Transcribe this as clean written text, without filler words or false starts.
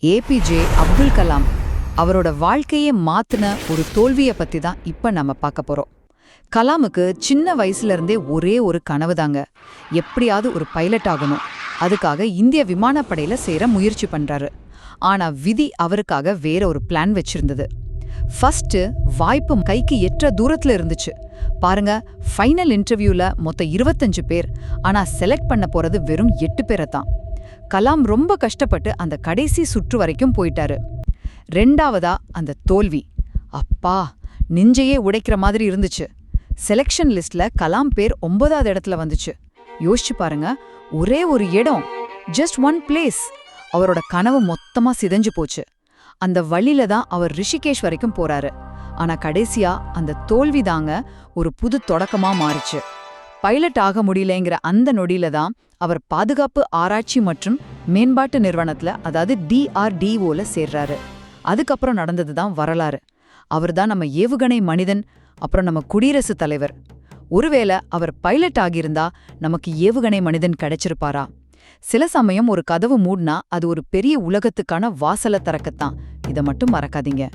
APJ Abdul Kalam அவரோட வாழ்க்கையே மாத்துன ஒரு தோல்வியை பத்தி தான் இப்ப நம்ம பார்க்க போறோம். கலாமுக்கு சின்ன வயசுல இருந்தே ஒரே ஒரு கனவு தாங்க, எப்படியாவது ஒரு பைலட் ஆகணும். அதுக்காக இந்திய விமானப்படையில சேர முயற்சி பண்றாரு. ஆனா விதி அவருக்காக வேற ஒரு பிளான் வச்சிருந்தது. ஃபர்ஸ்ட் வாய்ப்பு கைக்கு எற்ற தூரத்துல இருந்துச்சு. பாருங்க, ஃபைனல் இன்டர்வியூல மொத்தம் 25 பேர், ஆனா செலக்ட் பண்ண போறது வெறும் 8 பேரை தான். கலாம் ரொம்ப கஷ்டப்பட்டு அந்த கடைசி சுற்று வரைக்கும் போயிட்டாரு. ரெண்டாவதா அந்த தோல்வி, அப்பா, நெஞ்சையே உடைக்கிற மாதிரி இருந்துச்சு. செலெக்ஷன் லிஸ்ட்ல கலாம் பேர் 9வது இடத்துல வந்துச்சு. யோசிச்சு பாருங்க, ஒரே ஒரு இடம், ஜஸ்ட் ஒன் பிளேஸ். அவரோட கனவு மொத்தமா சிதைஞ்சு போச்சு. அந்த வழியில தான் அவர் ரிஷிகேஷ் வரைக்கும் போறாரு. ஆனா கடைசியா அந்த தோல்வி தாங்க ஒரு புது தொடக்கமா மாறுச்சு. பைலட் ஆக முடியலங்கிற அந்த நொடியில தான் அவர் பாதுகாப்பு ஆராய்ச்சி மற்றும் மேம்பாட்டு நிறுவனத்துல, அதாவது DRDOல சேர்றாரு. அதுக்கப்புறம் நடந்தது தான் வரலாறு. அவர் தான் நம்ம ஏவுகணை மனிதன், அப்புறம் நம்ம குடியரசுத் தலைவர். ஒருவேளை அவர் பைலட் ஆகியிருந்தா நமக்கு ஏவுகணை மனிதன் கிடைச்சிருப்பாரா? சில சமயம் ஒரு கதவு மூடினா அது ஒரு பெரிய உலகத்துக்கான வாசலை திறக்கத்தான். இதை மட்டும் மறக்காதீங்க.